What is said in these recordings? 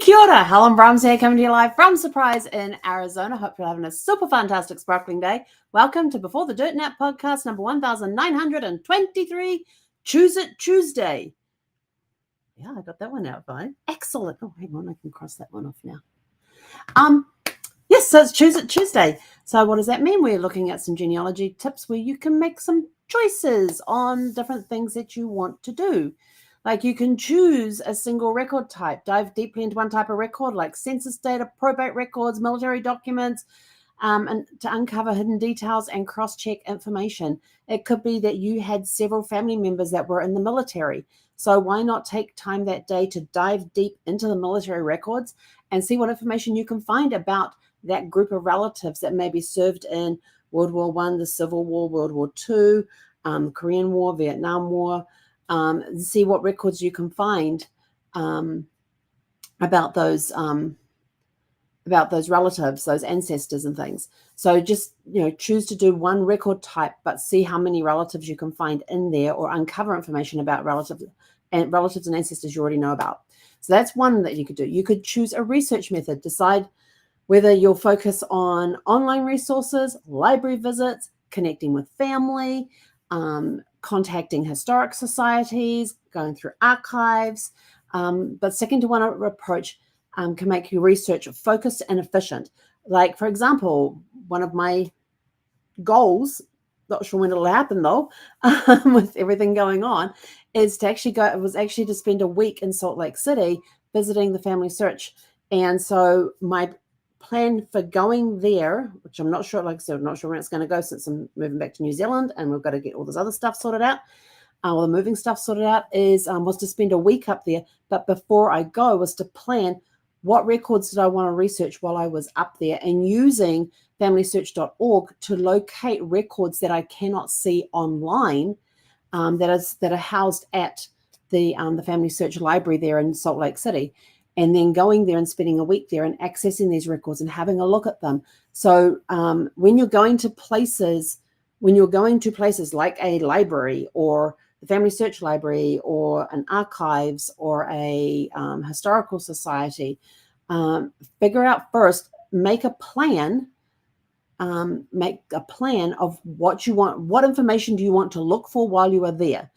Kia ora, Helen Brahms here, coming to you live from Surprise in Arizona. Hope you're having a super fantastic sparkling day. Welcome to Before the Dirt Nap podcast number 1923, Choose It Tuesday. Yeah, I got that one out fine. Excellent. Oh, hang on, I can cross that one off now. Yes, so it's Choose It Tuesday. So what does that mean? We're looking at some genealogy tips where you can make some choices on different things that you want to do. Like you can choose a single record type, dive deeply into one type of record, like census data, probate records, military documents, and to uncover hidden details and cross-check information. It could be that you had several family members that were in the military. So why not take time that day to dive deep into the military records and see what information you can find about that group of relatives that maybe served in World War I, the Civil War, World War II, Korean War, Vietnam War. See what records you can find about those relatives, those ancestors and things. So just, choose to do one record type, but see how many relatives you can find in there or uncover information about relatives and ancestors you already know about. So that's one that you could do. You could choose a research method, decide whether you'll focus on online resources, library visits, connecting with family, contacting historic societies, going through archives, but sticking to one approach can make your research focused and efficient. Like, for example, one of my goals, not sure when it'll happen though, with everything going on, is to actually to spend a week in Salt Lake City visiting the family search. And so my plan for going there, which I'm not sure, like I said, I'm not sure when it's going to go since I'm moving back to New Zealand and we've got to get all this other stuff sorted out, all the moving stuff sorted out, was to spend a week up there. But before I go was to plan what records did I want to research while I was up there, and using familysearch.org to locate records that I cannot see online that are housed at the Family Search Library there in Salt Lake City. And then going there and spending a week there and accessing these records and having a look at them. So when you're going to places like a library or the Family Search Library or an archives or a historical society, figure out first, make a plan of what you want, what information do you want to look for while you are there.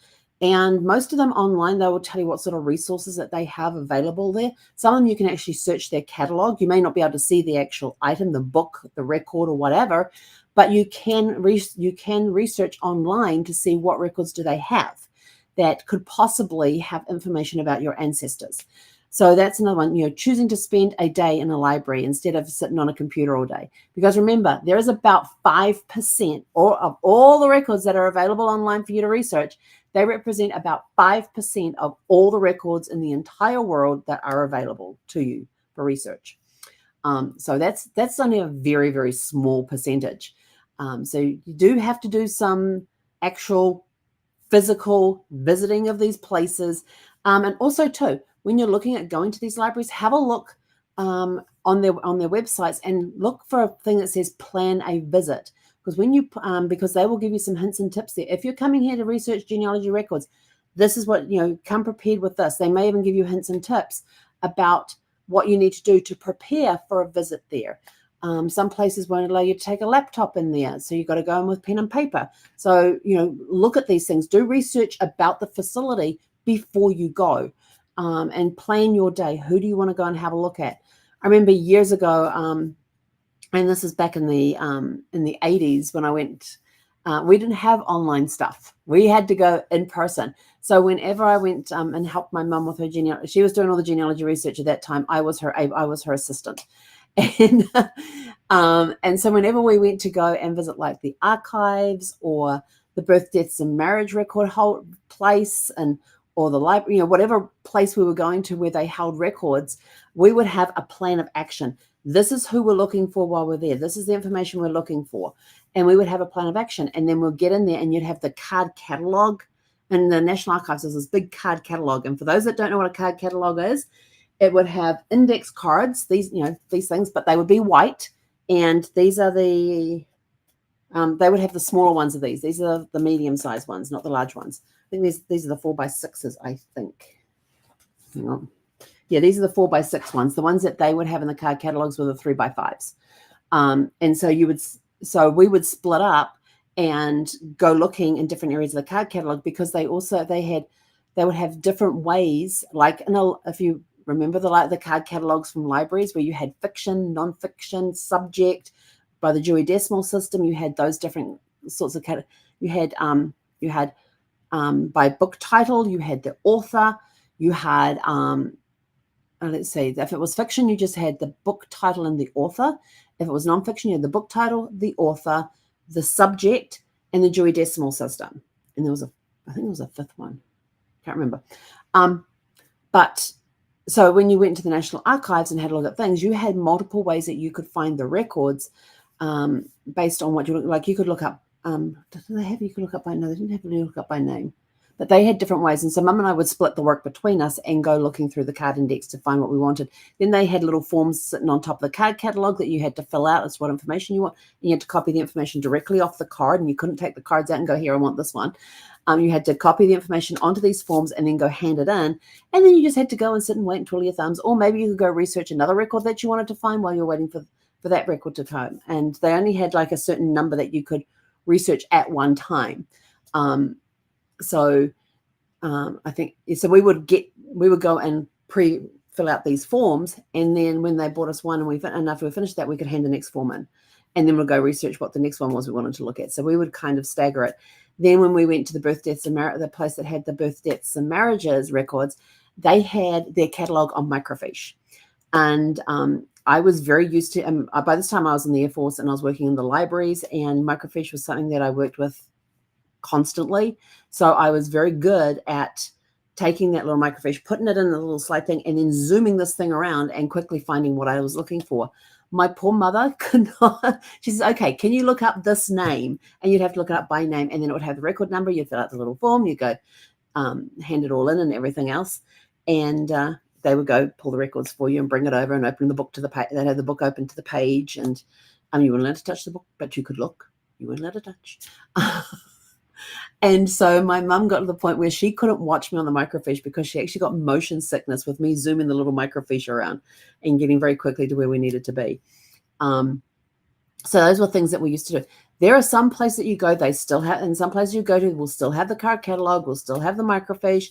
And most of them online, they will tell you what sort of resources that they have available there. Some of them you can actually search their catalog. You may not be able to see the actual item, the book, the record or whatever, but you can research online to see what records do they have that could possibly have information about your ancestors. So that's another one, choosing to spend a day in a library instead of sitting on a computer all day. Because remember, there is about 5% of all the records that are available online for you to research. They represent about 5% of all the records in the entire world that are available to you for research. So that's only a very, very small percentage. So you do have to do some actual physical visiting of these places. And also too, when you're looking at going to these libraries, have a look on their websites and look for a thing that says plan a visit. Because they will give you some hints and tips there. If you're coming here to research genealogy records, this is what, come prepared with this. They may even give you hints and tips about what you need to do to prepare for a visit there. Some places won't allow you to take a laptop in there, so you've got to go in with pen and paper. So, look at these things. Do research about the facility before you go, and plan your day. Who do you want to go and have a look at? I remember years ago, and this is back in the 80s when I went, we didn't have online stuff. We had to go in person. So whenever I went and helped my mum with her genealogy, she was doing all the genealogy research at that time. I was her assistant. And so whenever we went to go and visit like the archives or the birth, deaths and marriage record place or the library, whatever place we were going to where they held records, we would have a plan of action. This is who we're looking for while we're there. This is the information we're looking for. And we would have a plan of action. And then we'll get in there and you'd have the card catalog. And the National Archives has this big card catalog. And for those that don't know what a card catalog is, it would have index cards, these things, but they would be white. And these are they would have the smaller ones of these. These are the medium-sized ones, not the large ones. I think these are the 4x6s, I think. Hang on. Yeah, these are the 4x6 ones. The ones that they would have in the card catalogs were the 3x5s. And so we would split up and go looking in different areas of the card catalog, because they would have different ways, like if you remember the card catalogs from libraries where you had fiction, nonfiction, subject, by the Dewey Decimal System, you had those different sorts of you had by book title, you had the author, you had let's see, if it was fiction, you just had the book title and the author. If it was nonfiction, you had the book title, the author, the subject, and the Dewey Decimal System. And I think there was a fifth one. Can't remember. But so when you went to the National Archives and had a look at things, you had multiple ways that you could find the records based on what you look like. You could look up. Did they have you could look up by name? They didn't have you look up by name, but they had different ways. And so Mum and I would split the work between us and go looking through the card index to find what we wanted. Then they had little forms sitting on top of the card catalog that you had to fill out as what information you want. And you had to copy the information directly off the card, and you couldn't take the cards out and go, here, I want this one. You had to copy the information onto these forms and then go hand it in. And then you just had to go and sit and wait and twiddle your thumbs. Or maybe you could go research another record that you wanted to find while you're waiting for that record to come. And they only had like a certain number that you could research at one time. I think, so we would go and fill out these forms. And then when they bought us one and after we finished that, we could hand the next form in. And then we'll go research what the next one was we wanted to look at. So we would kind of stagger it. Then when we went to the birth, deaths, and the place that had the birth, deaths, and marriages records, they had their catalog on microfiche. And I was very used to, by this time I was in the Air Force and I was working in the libraries, and microfiche was something that I worked with constantly. So I was very good at taking that little microfiche, putting it in a little slide thing, and then zooming this thing around and quickly finding what I was looking for. My poor mother could not. She says, okay, can you look up this name? And you'd have to look it up by name, and then it would have the record number. You'd fill out the little form, you go hand it all in and everything else. And they would go pull the records for you and bring it over and open the book to the page. They'd have the book open to the page, and you weren't allowed to touch the book, but you could look. You weren't allowed to touch. And so my mum got to the point where she couldn't watch me on the microfiche because she actually got motion sickness with me zooming the little microfiche around and getting very quickly to where we needed to be. So those were things that we used to do. There are some places that you go, they still have, and some places you go to will still have the card catalog, will still have the microfiche.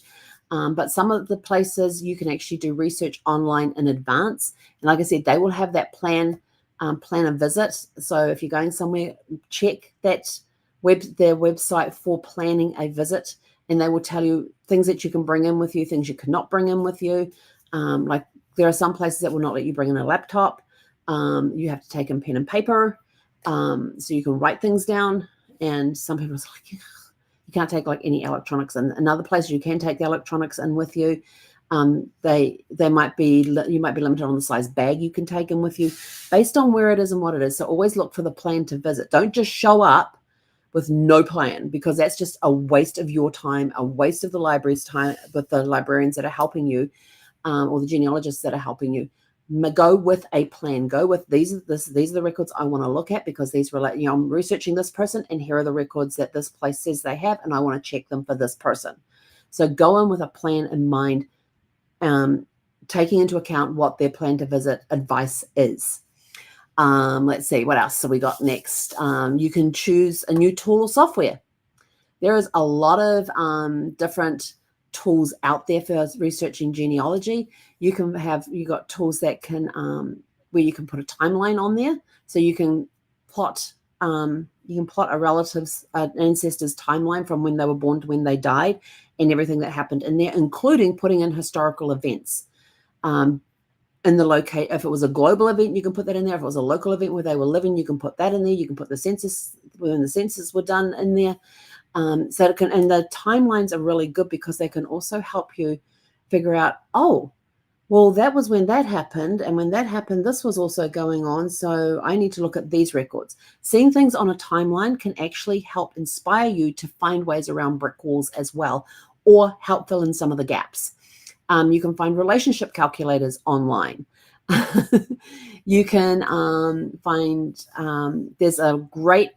But some of the places you can actually do research online in advance. And like I said, they will have that plan a visit. So if you're going somewhere, check that their website for planning a visit, and they will tell you things that you can bring in with you, things you cannot bring in with you. Like there are some places that will not let you bring in a laptop. You have to take in pen and paper so you can write things down. And some people are like, you can't take like any electronics in. In other places you can take the electronics in with you. You might be limited on the size bag you can take in with you based on where it is and what it is. So always look for the plan to visit. Don't just show up with no plan, because that's just a waste of your time, a waste of the library's time with the librarians that are helping you, or the genealogists that are helping you. Go with a plan. Go with these are the records I want to look at, because these relate, I'm researching this person, and here are the records that this place says they have, and I want to check them for this person. So go in with a plan in mind, taking into account what their plan to visit advice is. Let's see, what else have we got next? You can choose a new tool or software. There is a lot of different tools out there for researching genealogy. You got tools that can where you can put a timeline on there, so you can plot a relative's ancestor's timeline from when they were born to when they died, and everything that happened in there, including putting in historical events. In the locate, if it was a global event, you can put that in there. If it was a local event where they were living, you can put that in there. You can put the census when the census were done in there. So it can, and the timelines are really good because they can also help you figure out, oh, well, that was when that happened, and when that happened, this was also going on. So I need to look at these records. Seeing things on a timeline can actually help inspire you to find ways around brick walls as well, or help fill in some of the gaps. You can find relationship calculators online. You can find, there's a great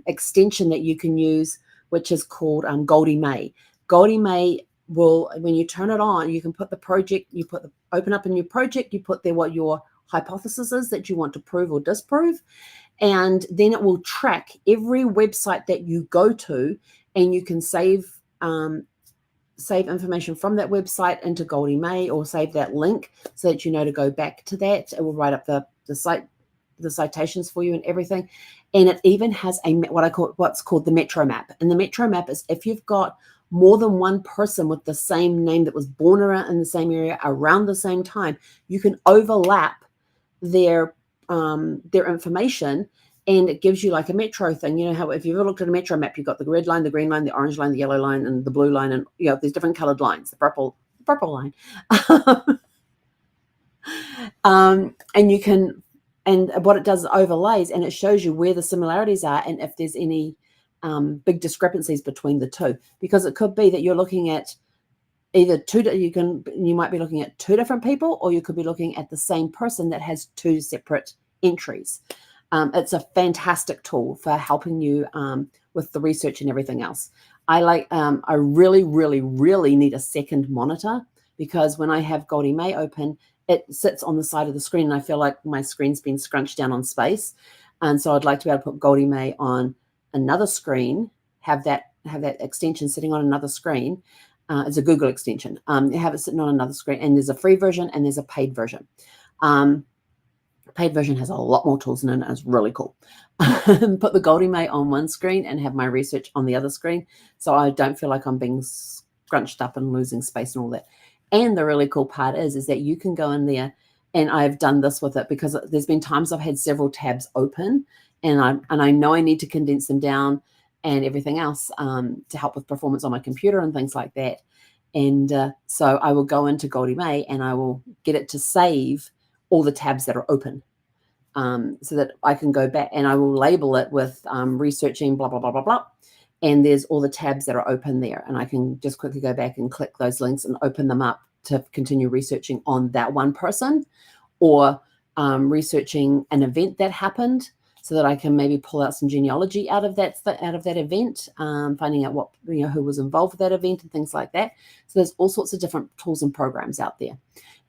extension that you can use, which is called Goldie May. Goldie May will, when you turn it on, you can put the project, you put open up a new project, you put there what your hypothesis is that you want to prove or disprove, and then it will track every website that you go to, and you can save information from that website into Goldie May, or save that link so that you know to go back to that. It will write up the citations for you and everything. And it even has what's called the Metro Map. And the Metro Map is if you've got more than one person with the same name that was born around in the same area around the same time, you can overlap their information, and it gives you like a metro thing. You know how if you've ever looked at a metro map, you've got the red line, the green line, the orange line, the yellow line, and the blue line, and there's different colored lines, the purple line. And you can, and what it does is overlays, and it shows you where the similarities are and if there's any big discrepancies between the two, because it could be that you're looking at either you might be looking at two different people, or you could be looking at the same person that has two separate entries. It's a fantastic tool for helping you with the research and everything else. I really, really, really need a second monitor, because when I have Goldie May open, it sits on the side of the screen, and I feel like my screen's been scrunched down on space. And so I'd like to be able to put Goldie May on another screen, have that extension sitting on another screen. It's a Google extension. You have it sitting on another screen, and there's a free version and there's a paid version. Paid version has a lot more tools in it, and it's really cool. Put the Goldie May on one screen and have my research on the other screen, so I don't feel like I'm being scrunched up and losing space and all that. And the really cool part is that you can go in there, and I've done this with it because there's been times I've had several tabs open, and I know I need to condense them down and everything else to help with performance on my computer and things like that. And so I will go into Goldie May, and I will get it to save all the tabs that are open, so that I can go back, and I will label it with researching blah, blah, blah, blah, blah. And there's all the tabs that are open there. And I can just quickly go back and click those links and open them up to continue researching on that one person, or researching an event that happened, so that I can maybe pull out some genealogy out of that event, finding out who was involved with that event and things like that. So there's all sorts of different tools and programs out there.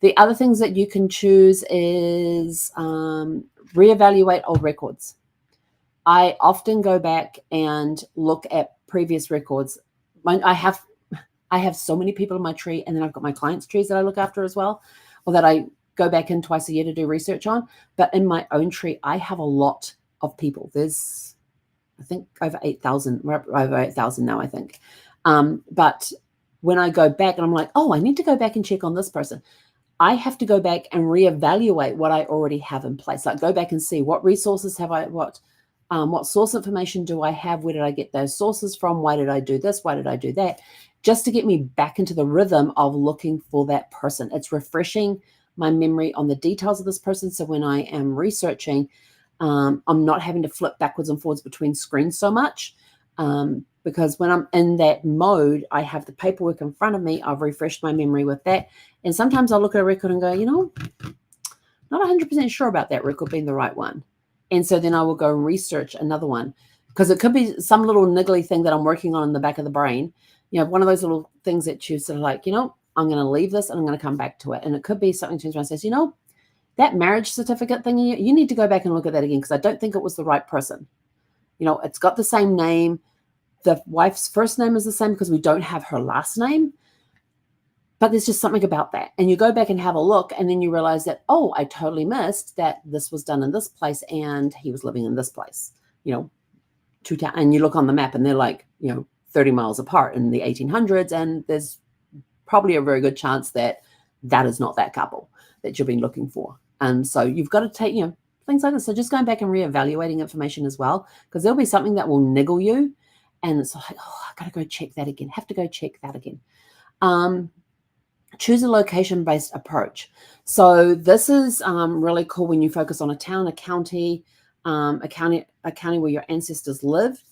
The other things that you can choose is reevaluate old records. I often go back and look at previous records. I have so many people in my tree, and then I've got my clients' trees that I look after as well, or that I go back in twice a year to do research on. But in my own tree, I have a lot of people. There's, I think, over 8,000. We're up over 8,000 now, I think. But when I go back and I'm like, oh, I need to go back and check on this person, I have to go back and reevaluate what I already have in place. Like, go back and see what resources have I, what source information do I have? Where did I get those sources from? Why did I do this? Why did I do that? Just to get me back into the rhythm of looking for that person. It's refreshing my memory on the details of this person. So when I am researching, I'm not having to flip backwards and forwards between screens so much, because when I'm in that mode, I have the paperwork in front of me. I've refreshed my memory with that. And sometimes I'll look at a record and go, not 100% sure about that record being the right one. And so then I will go and research another one, because it could be some little niggly thing that I'm working on in the back of the brain. One of those little things that you sort of like, I'm going to leave this and I'm going to come back to it. And it could be something turns around and says, that marriage certificate thing, you need to go back and look at that again, because I don't think it was the right person. It's got the same name. The wife's first name is the same because we don't have her last name. But there's just something about that. And you go back and have a look, and then you realize that, oh, I totally missed that this was done in this place and he was living in this place, and you look on the map and they're like, 30 miles apart in the 1800s. And there's probably a very good chance that is not that couple that you've been looking for. And so you've got to take, things like this. So just going back and reevaluating information as well, because there'll be something that will niggle you. And it's like, oh, I got to go check that again. Have to go check that again. Choose a location-based approach. So this is really cool when you focus on a town, a county where your ancestors lived,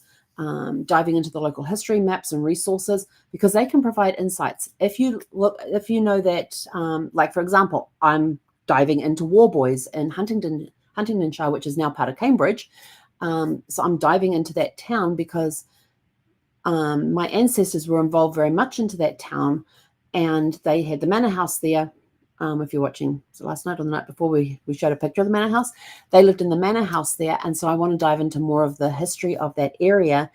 diving into the local history, maps, and resources, because they can provide insights. If you know that, like, for example, I'm diving into War Boys in Huntingdonshire, which is now part of Cambridge. So I'm diving into that town because my ancestors were involved very much into that town. And they had the manor house there, if you're watching last night or the night before, we showed a picture of the manor house. They lived in the manor house there. And so I want to dive into more of the history of that area,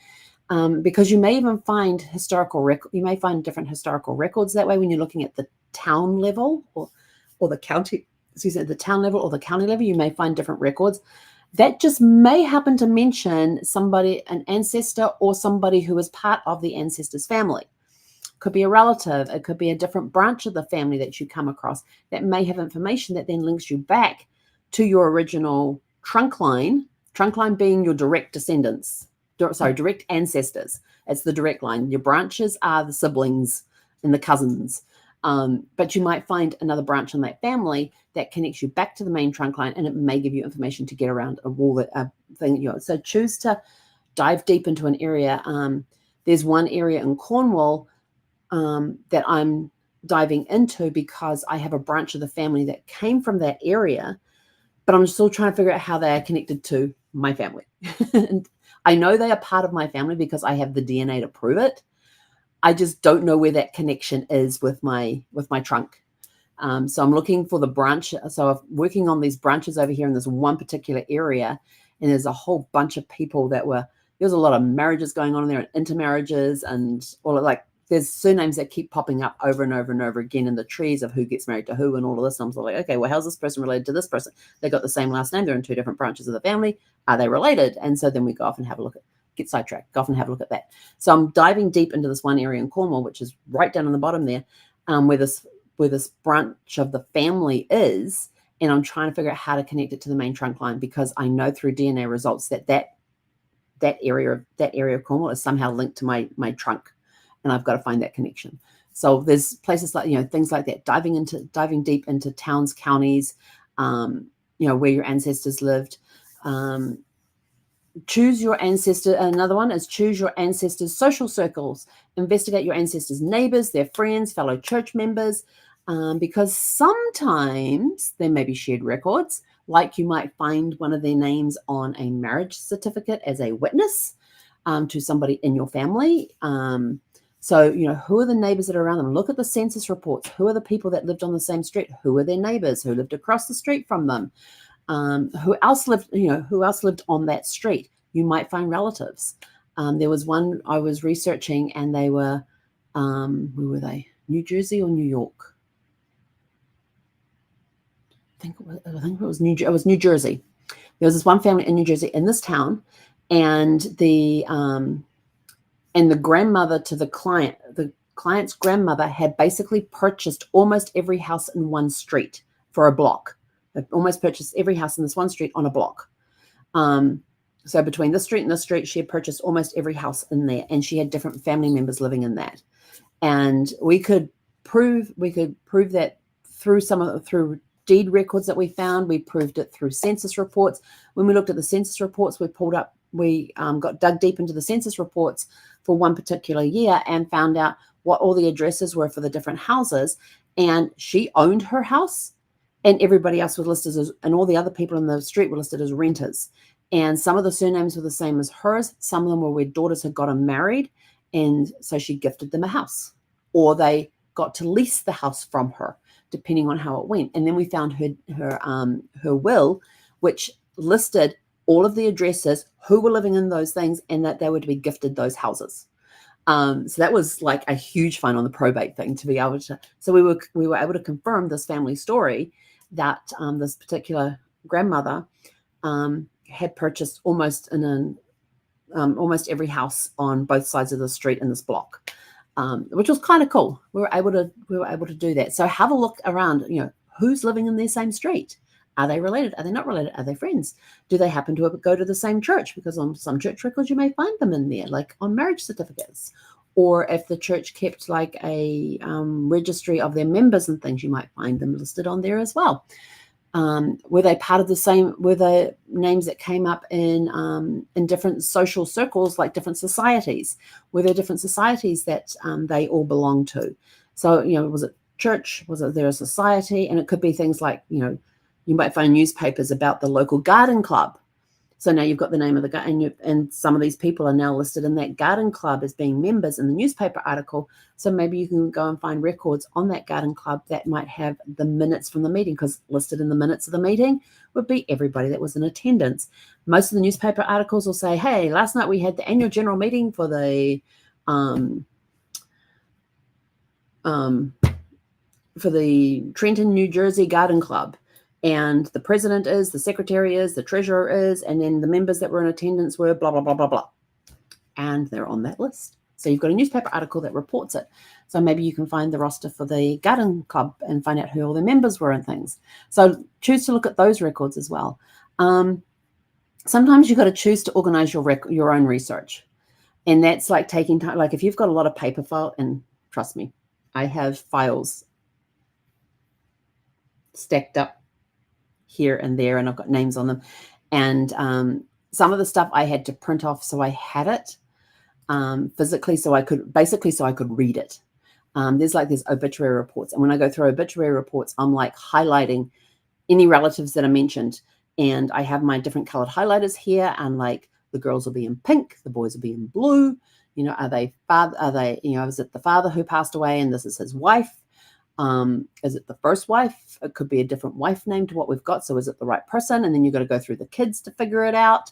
because you may even find you may find different historical records that way when you're looking at the town level or the county, the town level or the county level. You may find different records that just may happen to mention somebody, an ancestor, or somebody who is part of the ancestor's family. Could be a relative. It could be a different branch of the family that you come across that may have information that then links you back to your original trunk line being your direct descendants, direct ancestors. It's the direct line. Your branches are the siblings and the cousins. But you might find another branch in that family that connects you back to the main trunk line, and it may give you information to get around a wall thing. So choose to dive deep into an area. There's one area in Cornwall that I'm diving into because I have a branch of the family that came from that area, but I'm still trying to figure out how they are connected to my family. And I know they are part of my family because I have the DNA to prove it. I just don't know where that connection is with my trunk. So I'm looking for the branch. So I'm working on these branches over here in this one particular area, and there's a whole bunch of people there's a lot of marriages going on in there, and intermarriages, and all there's surnames that keep popping up over and over and over again in the trees of who gets married to who and all of this. And I'm like, okay, well, how's this person related to this person? They got the same last name. They're in two different branches of the family. Are they related? And so then we go off and have a look get sidetracked, go off and have a look at that. So I'm diving deep into this one area in Cornwall, which is right down on the bottom there, where this branch of the family is. And I'm trying to figure out how to connect it to the main trunk line, because I know through DNA results that area of Cornwall is somehow linked to my trunk. And I've got to find that connection. So there's places like, things like that, diving deep into towns, counties, where your ancestors lived. Choose your ancestor. Another one is choose your ancestors' social circles. Investigate your ancestors' neighbors, their friends, fellow church members, because sometimes there may be shared records, like you might find one of their names on a marriage certificate as a witness to somebody in your family. So, who are the neighbors that are around them? Look at the census reports. Who are the people that lived on the same street? Who are their neighbors? Who lived across the street from them? Who else lived on that street? You might find relatives. There was one I was researching, and they were, where were they? New Jersey or New York? I think it was New Jersey. There was this one family in New Jersey in this town, and the grandmother to the client's grandmother had basically purchased almost every house in one street for a block. They almost purchased every house in this one street on a block. So between this street and this street, she had purchased almost every house in there, and she had different family members living in that. And we could prove that through deed records that we found. We proved it through census reports. When we looked at the census reports, we got dug deep into the census reports for one particular year and found out what all the addresses were for the different houses. And she owned her house, and everybody else was listed and all the other people in the street were listed as renters. And some of the surnames were the same as hers. Some of them were where daughters had gotten married, and so she gifted them a house, or they got to lease the house from her, depending on how it went. And then we found her will, which listed all of the addresses, who were living in those things, and that they were to be gifted those houses. So that was like a huge find on the probate thing, to be able to. So we were able to confirm this family story that this particular grandmother had purchased almost every house on both sides of the street in this block, which was kind of cool. We were able to do that. So have a look around. Who's living in their same street? Are they related? Are they not related? Are they friends? Do they happen to go to the same church? Because on some church records, you may find them in there, like on marriage certificates. Or if the church kept like a registry of their members and things, you might find them listed on there as well. Were they part of the same? Were the names that came up in different social circles, like different societies? Were there different societies that they all belonged to? So, was it church? Was it there a society? And it could be things like, you might find newspapers about the local garden club. So now you've got the name of the garden, and some of these people are now listed in that garden club as being members in the newspaper article. So maybe you can go and find records on that garden club that might have the minutes from the meeting, because listed in the minutes of the meeting would be everybody that was in attendance. Most of the newspaper articles will say, hey, last night we had the annual general meeting for the Trenton, New Jersey Garden Club. And the president is, the secretary is, the treasurer is, and then the members that were in attendance were blah, blah, blah, blah, blah. And they're on that list. So you've got a newspaper article that reports it. So maybe you can find the roster for the garden club and find out who all the members were and things. So choose to look at those records as well. Sometimes you've got to choose to organize your own research. And that's like taking time. Like if you've got a lot of paper file, and trust me, I have files stacked up here and there, and I've got names on them. And some of the stuff I had to print off so I had it physically, so I could read it. There's obituary reports. And when I go through obituary reports, I'm like highlighting any relatives that are mentioned. And I have my different colored highlighters here, and like the girls will be in pink, the boys will be in blue. You know, is it the father who passed away and this is his wife? Is it the first wife? It could be a different wife name to what we've got. So is it the right person? And then you've got to go through the kids to figure it out.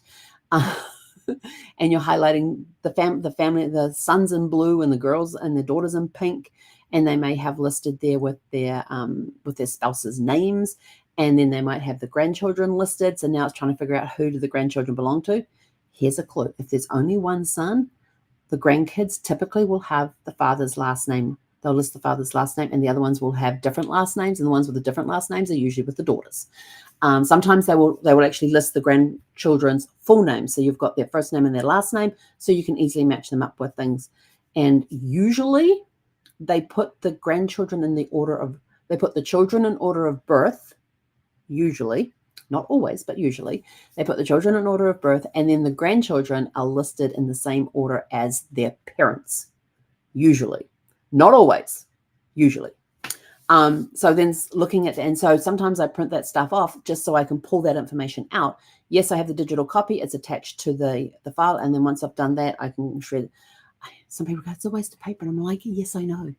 And you're highlighting the family, the sons in blue and the girls and the daughters in pink. And they may have listed there with their spouses' names. And then they might have the grandchildren listed. So now it's trying to figure out who do the grandchildren belong to. Here's a clue. If there's only one son, the grandkids typically will have the father's last name. They'll list the father's last name, and the other ones will have different last names, and the ones with the different last names are usually with the daughters. Sometimes they will actually list the grandchildren's full names. So you've got their first name and their last name, so you can easily match them up with things. And usually they put the grandchildren they put the children in order of birth, usually. Not always, but usually. They put the children in order of birth, and then the grandchildren are listed in the same order as their parents, usually. Not always, usually. So then looking at, and so sometimes I print that stuff off just so I can pull that information out. Yes, I have the digital copy. It's attached to the file. And then once I've done that, I can shred. Some people go, it's a waste of paper. And I'm like, yes, I know.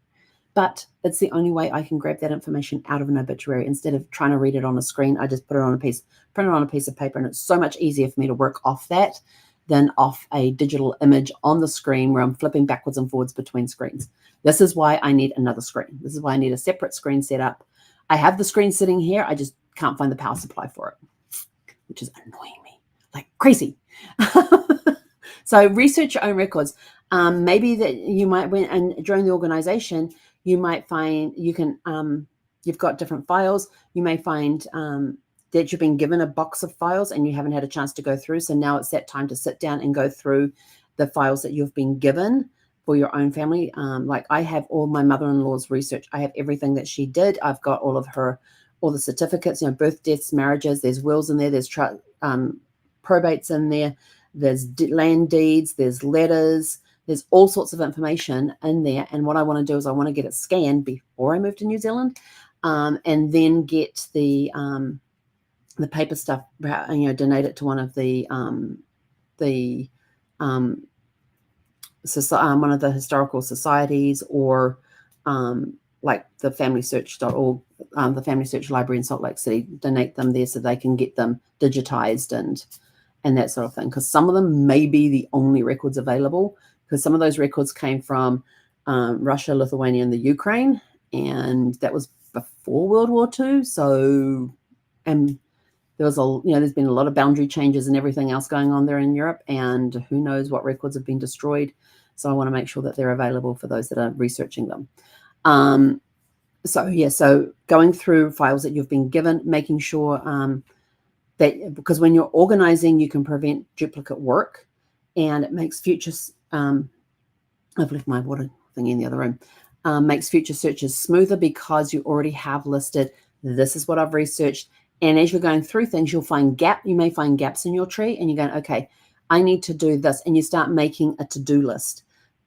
But it's the only way I can grab that information out of an obituary. Instead of trying to read it on a screen, I just print it on a piece of paper. And it's so much easier for me to work off that than off a digital image on the screen where I'm flipping backwards and forwards between screens. This is why I need another screen. This is why I need a separate screen set up. I have the screen sitting here. I just can't find the power supply for it, which is annoying me like crazy. So research your own records. Maybe that you might, and during the organization, you might find you've got different files. You may find that you've been given a box of files and you haven't had a chance to go through. So now it's that time to sit down and go through the files that you've been given for your own family. Like I have all my mother-in-law's research. I have everything that she did. I've got all the certificates, birth, deaths, marriages. There's wills in there. There's probates in there. There's land deeds. There's letters. There's all sorts of information in there. And what I want to do is I want to get it scanned before I move to New Zealand, and then get the paper stuff, donate it to one of one of the historical societies, or like the familysearch.org, the Family Search Library in Salt Lake City, donate them there so they can get them digitized and that sort of thing. Because some of them may be the only records available, because some of those records came from Russia, Lithuania, and the Ukraine, and that was before World War II. So, and there's been a lot of boundary changes and everything else going on there in Europe, and who knows what records have been destroyed. So I want to make sure that they're available for those that are researching them. So going through files that you've been given, making sure that, because when you're organizing, you can prevent duplicate work, and it makes future, I've left my water thing in the other room, makes future searches smoother, because you already have listed, this is what I've researched. And as you're going through things, you may find gaps in your tree, and you're going, okay, I need to do this. And you start making a to-do list.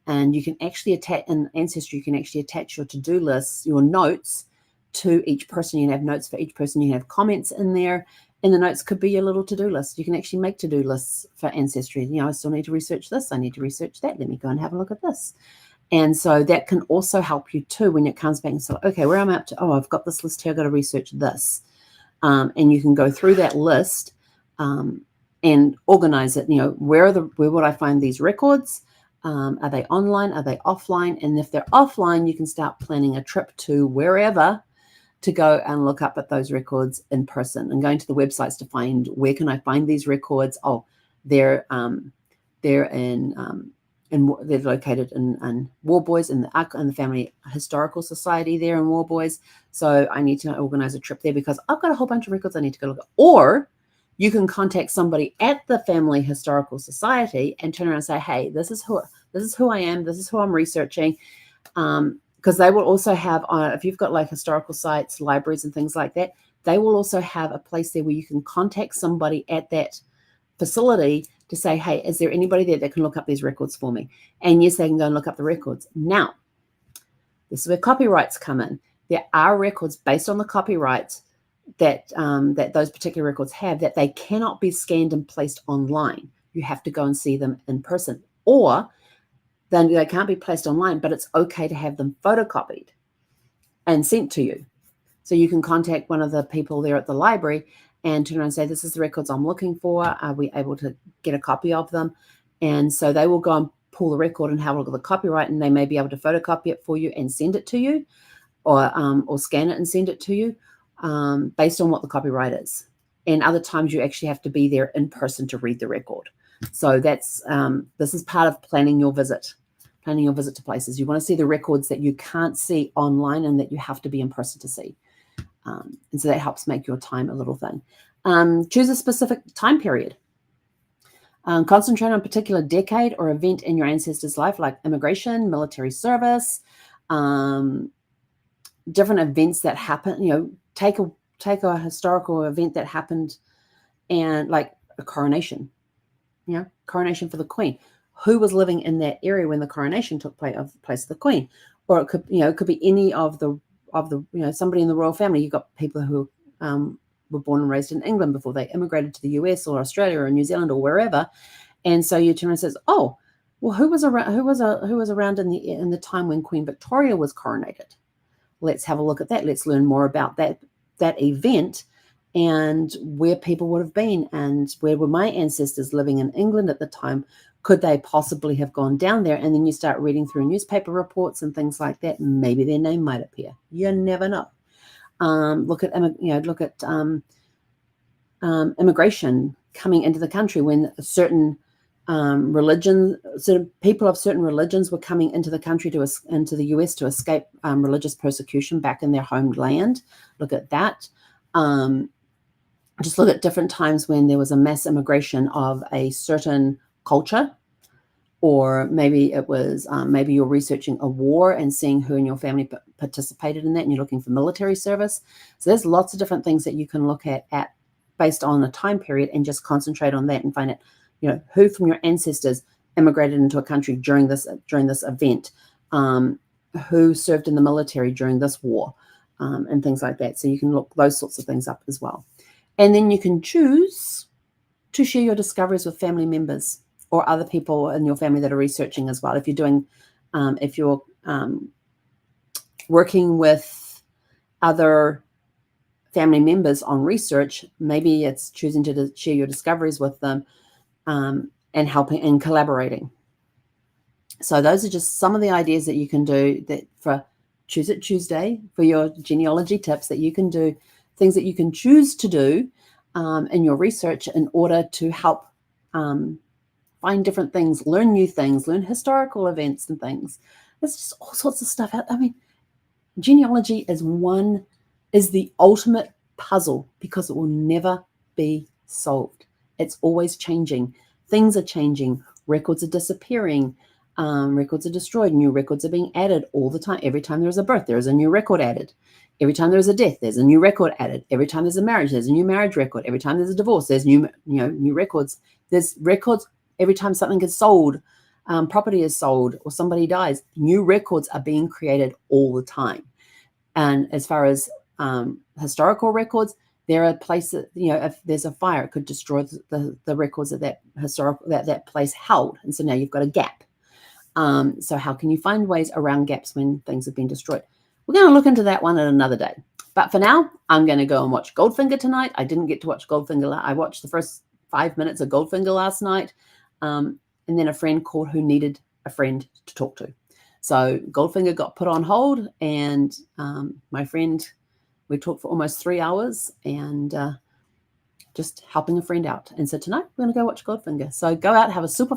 And you can actually attach, in Ancestry, you can actually attach your to-do lists, your notes, to each person. You can have notes for each person. You can have comments in there. And the notes could be your little to-do list. You can actually make to-do lists for ancestry. I still need to research this. I need to research that. Let me go and have a look at this. And so that can also help you too when it comes back and say, okay, where am I up to? Oh, I've got this list here. I've got to research this. And you can go through that list and organize it. Where would I find these records? Are they online? Are they offline? And if they're offline, you can start planning a trip to wherever to go and look up at those records in person, and going to the websites to find, where can I find these records? Oh, they're they're located in Warboys, in the Family Historical Society there in Warboys. So I need to organize a trip there because I've got a whole bunch of records I need to go look at. Or you can contact somebody at the Family Historical Society and turn around and say, hey, this is who I am. This is who I'm researching. Because they will also have, if you've got like historical sites, libraries and things like that, they will also have a place there where you can contact somebody at that facility to say, hey, is there anybody there that can look up these records for me? And yes, they can go and look up the records. Now, this is where copyrights come in. There are records based on the copyrights that those particular records have, that they cannot be scanned and placed online. You have to go and see them in person. Or then they can't be placed online, but it's okay to have them photocopied and sent to you. So you can contact one of the people there at the library and turn around and say, this is the records I'm looking for. Are we able to get a copy of them? And so they will go and pull the record and have a look at the copyright, and they may be able to photocopy it for you and send it to you, or scan it and send it to you based on what the copyright is. And other times you actually have to be there in person to read the record. So that's this is part of planning your visit to places. You want to see the records that you can't see online and that you have to be in person to see. And so that helps make your time a little thing. Choose a specific time period. Concentrate on a particular decade or event in your ancestor's life, like immigration, military service, different events that happen. Take a historical event that happened, and like a coronation. Coronation for the Queen. Who was living in that area when the coronation took place of the Queen? Or it could be any of the somebody in the royal family. You've got people who were born and raised in England before they immigrated to the US or Australia or New Zealand or wherever. And so you turn and says, oh, well, who was around in the time when Queen Victoria was coronated? Let's have a look at that. Let's learn more about that event and where people would have been, and where were my ancestors living in England at the time. Could they possibly have gone down there? And then you start reading through newspaper reports and things like that. Maybe their name might appear. You never know. Look at immigration coming into the country when certain people of certain religions were coming into the country into the US to escape religious persecution back in their homeland. Look at that. Just look at different times when there was a mass immigration of a certain culture, or maybe it was maybe you're researching a war and seeing who in your family participated in that, and you're looking for military service. So there's lots of different things that you can look at based on a time period, and just concentrate on that and find out, who from your ancestors immigrated into a country during this event, who served in the military during this war, and things like that. So you can look those sorts of things up as well. And then you can choose to share your discoveries with family members or other people in your family that are researching as well. If you're doing, if you're working with other family members on research, maybe it's choosing to share your discoveries with them and helping and collaborating. So those are just some of the ideas that you can do that for Choose It Tuesday, for your genealogy tips that you can do, things that you can choose to do in your research in order to help find different things, learn new things, learn historical events and things. There's just all sorts of stuff. I mean, genealogy is the ultimate puzzle because it will never be solved. It's always changing. Things are changing. Records are disappearing. Records are destroyed. New records are being added all the time. Every time there's a birth, there is a new record added. Every time there's a death, there's a new record added. Every time there's a marriage, there's a new marriage record. Every time there's a divorce, there's new records. There's records every time something gets sold, property is sold, or somebody dies. New records are being created all the time. And as far as historical records, there are places, if there's a fire, it could destroy the records that that place held. And so now you've got a gap. So how can you find ways around gaps when things have been destroyed? We're going to look into that one at another day. But for now, I'm going to go and watch Goldfinger tonight. I didn't get to watch Goldfinger. I watched the first 5 minutes of Goldfinger last night. And then a friend called who needed a friend to talk to. So Goldfinger got put on hold, and my friend, we talked for almost 3 hours, and just helping a friend out. And so tonight we're going to go watch Goldfinger. So go out, have a super